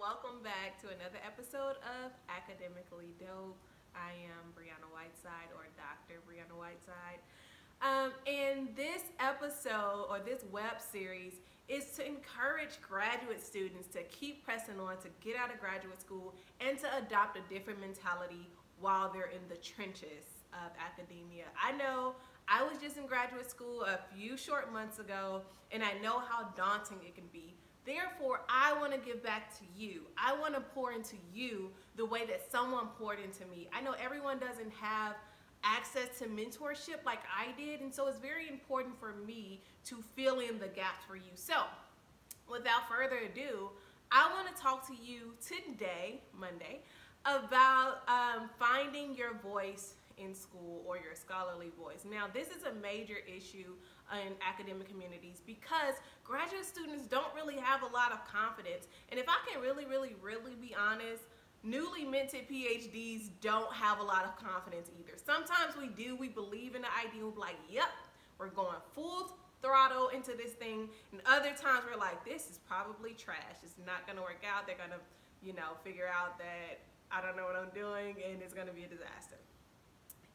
welcome back to another episode of Academically Dope. I am Brianna Whiteside, or Dr. Brianna Whiteside. And this episode, or this web series, is to encourage graduate students to keep pressing on to get out of graduate school and to adopt a different mentality while they're in the trenches of academia. I know I was just in graduate school a few short months ago, and I know how daunting it can be. Therefore, I want to give back to you. I want to pour into you the way that someone poured into me. I know everyone doesn't have access to mentorship like I did, and so it's very important for me to fill in the gaps for you. So, without further ado, I want to talk to you today, Monday, about finding your voice in school, or your scholarly voice. Now, this is a major issue in academic communities because graduate students don't really have a lot of confidence. And if I can really be honest, newly minted PhDs don't have a lot of confidence either. Sometimes we do, we believe in the idea, we're like, yep, we're going full throttle into this thing. And other times we're like, this is probably trash. It's not gonna work out. They're gonna, figure out that I don't know what I'm doing and it's gonna be a disaster.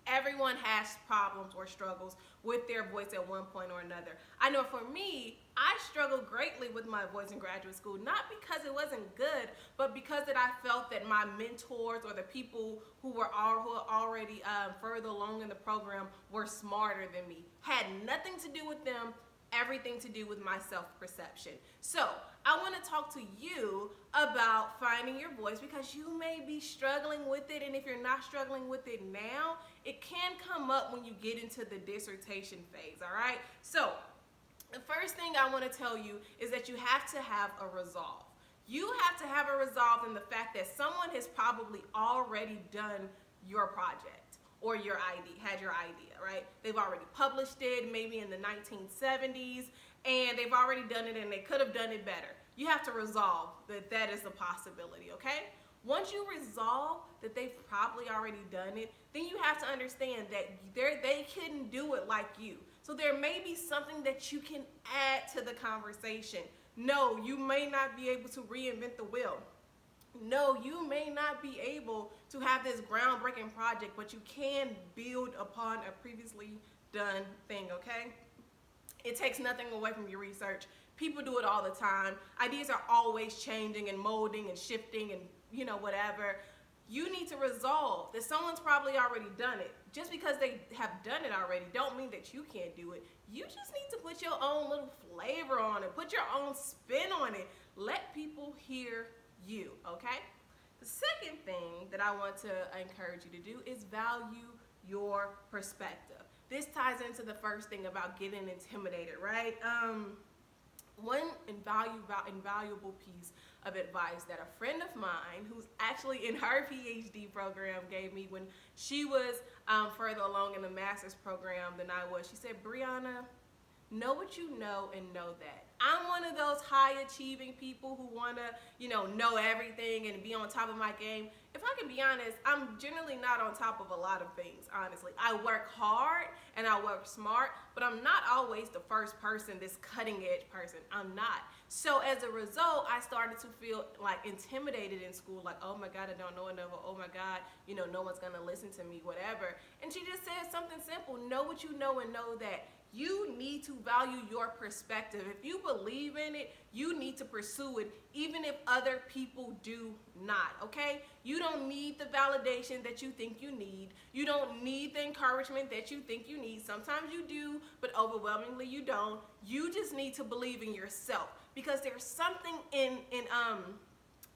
Everyone has problems or struggles with their voice at one point or another. I know for me, I struggled greatly with my voice in graduate school, not because it wasn't good, but because that I felt that my mentors or the people who were already further along in the program were smarter than me. Had nothing to do with them, everything to do with my self-perception. So I want to talk to you about finding your voice because you may be struggling with it, and if you're not struggling with it now, it can come up when you get into the dissertation phase, all right? So the first thing I want to tell you is that you have to have a resolve. You have to have a resolve in the fact that someone has probably already done your project or your had your idea, right? They've already published it, maybe in the 1970s, and they've already done it and they could have done it better. You have to resolve that that is a possibility, okay? Once you resolve that they've probably already done it, then you have to understand that they couldn't do it like you. So there may be something that you can add to the conversation. No, you may not be able to reinvent the wheel. No, you may not be able to have this groundbreaking project, but you can build upon a previously done thing, okay? It takes nothing away from your research. People do it all the time. Ideas are always changing and molding and shifting and, whatever. You need to resolve that someone's probably already done it. Just because they have done it already don't mean that you can't do it. You just need to put your own little flavor on it. Put your own spin on it. Let people hear you, okay? The second thing that I want to encourage you to do is value your perspective. This ties into the first thing about getting intimidated, right? One invaluable piece of advice that a friend of mine, who's actually in her PhD program, gave me when she was further along in the master's program than I was. She said, Brianna, know what you know and know that. I'm one of those high achieving people who want to, know everything and be on top of my game. If I can be honest, I'm generally not on top of a lot of things, honestly. I work hard and I work smart, but I'm not always the first person, this cutting edge person. I'm not. So as a result, I started to feel like intimidated in school, like, oh my God, I don't know enough, or oh my God, no one's gonna listen to me, whatever. And she just said something simple: know what you know and know that. You need to value your perspective. If you believe in it, you need to pursue it, even if other people do not, okay? You don't need the validation that you think you need. You don't need the encouragement that you think you need. Sometimes you do, but overwhelmingly you don't. You just need to believe in yourself, because there's something in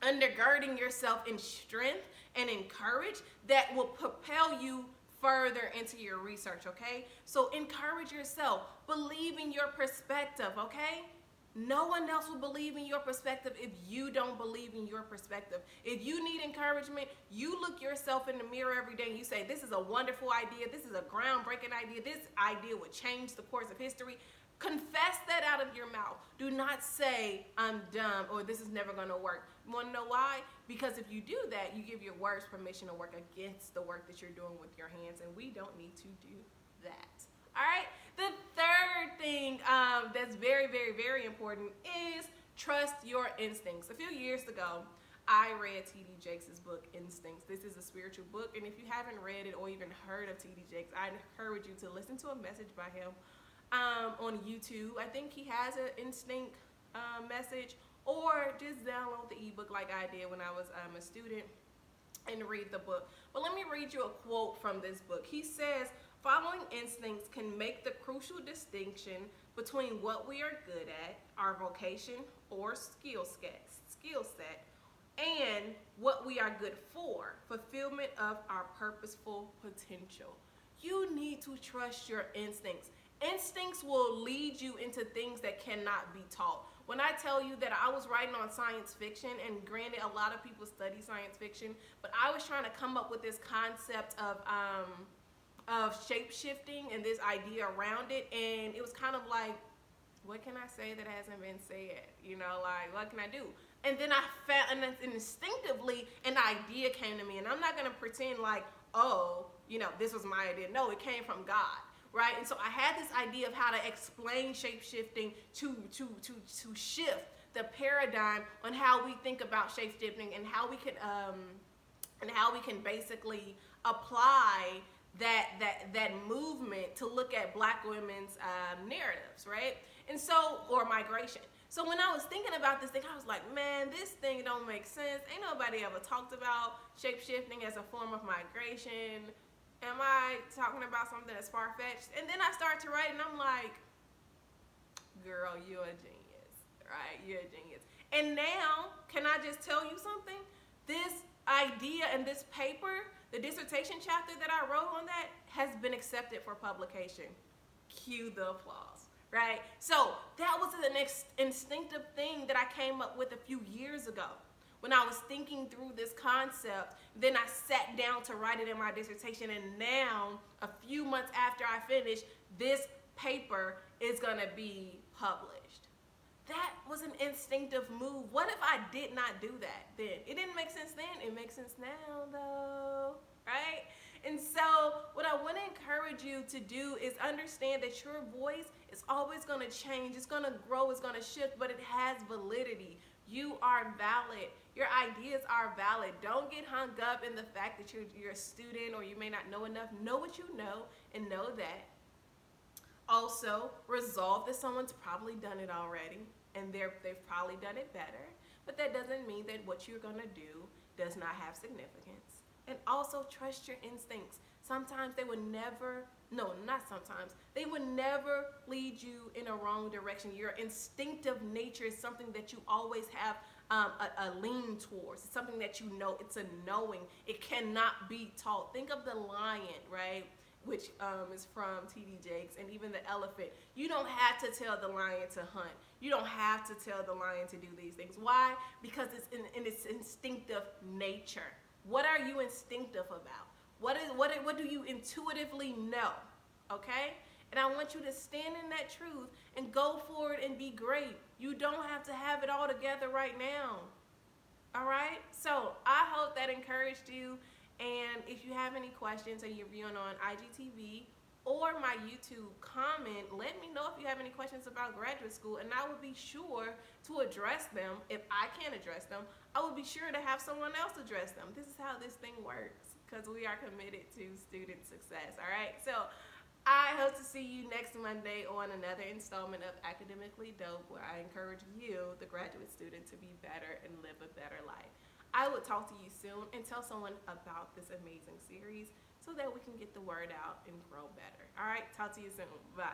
undergirding yourself in strength and in courage that will propel you further into your research, okay? So encourage yourself. Believe in your perspective, okay? No one else will believe in your perspective if you don't believe in your perspective. If you need encouragement, you look yourself in the mirror every day and you say, this is a wonderful idea. This is a groundbreaking idea. This idea would change the course of history. Confess that out of your mouth. Do not say, I'm dumb, or this is never going to work. You want to know why? Because if you do that, you give your words permission to work against the work that you're doing with your hands, and we don't need to do that. All right? The third thing that's very important is trust your instincts. A few years ago, I read T.D. Jakes' book, Instincts. This is a spiritual book, and if you haven't read it or even heard of T.D. Jakes, I encourage you to listen to a message by him on YouTube. I think he has an instinct message, or just download the ebook like I did when I was a student and read the book. But let me read you a quote from this book. He says, following instincts can make the crucial distinction between what we are good at, our vocation or skill set, and what we are good for, fulfillment of our purposeful potential. You need to trust your instincts. Instincts will lead you into things that cannot be taught. When I tell you that I was writing on science fiction, and granted a lot of people study science fiction, but I was trying to come up with this concept of shape-shifting and this idea around it, and it was kind of like, what can I say that hasn't been said? You know, like, what can I do? And then I found, and instinctively, an idea came to me, and I'm not going to pretend like, oh, you know, this was my idea. No, it came from God, right? And so I had this idea of how to explain shape-shifting to shift the paradigm on how we think about shape-shifting and how we can basically apply that movement to look at Black women's narratives, right? And so, or migration. So when I was thinking about this thing, I was like, man, this thing don't make sense. Ain't nobody ever talked about shape-shifting as a form of migration. Am I talking about something that's far-fetched? And then I start to write, and I'm like, girl, you're a genius, right? You're a genius. And now, can I just tell you something? This idea and this paper, the dissertation chapter that I wrote on that, has been accepted for publication. Cue the applause, right? So that was the next instinctive thing that I came up with a few years ago. When I was thinking through this concept, then I sat down to write it in my dissertation, and now, a few months after I finished, this paper is gonna be published. That was an instinctive move. What if I did not do that then? It didn't make sense then. It makes sense now, though, right? And so what I want to encourage you to do is understand that your voice is always going to change. It's going to grow. It's going to shift, but it has validity. You are valid. Your ideas are valid. Don't get hung up in the fact that you're a student or you may not know enough. Know what you know and know that. Also, resolve that someone's probably done it already and they've probably done it better, but that doesn't mean that what you're going to do does not have significance. And also trust your instincts. Sometimes they will never, no, not sometimes, they will never lead you in a wrong direction. Your instinctive nature is something that you always have a lean towards. It's something that you know. It's a knowing. It cannot be taught. Think of the lion, right? Which is from T.D. Jakes, and even the elephant. You don't have to tell the lion to hunt. You don't have to tell the lion to do these things. Why? Because it's in its instinctive nature. What are you instinctive about? What do you intuitively know? Okay? And I want you to stand in that truth and go forward and be great. You don't have to have it all together right now. All right? So I hope that encouraged you. And if you have any questions or you're viewing on IGTV or my YouTube, comment. Let me know if you have any questions about graduate school, and I will be sure to address them. If I can't address them, I will be sure to have someone else address them. This is how this thing works, because we are committed to student success, all right? So I hope to see you next Monday on another installment of Academically Dope, where I encourage you, the graduate student, to be better and live a better life. I will talk to you soon, and tell someone about this amazing series so that we can get the word out and grow better. All right, talk to you soon. Bye.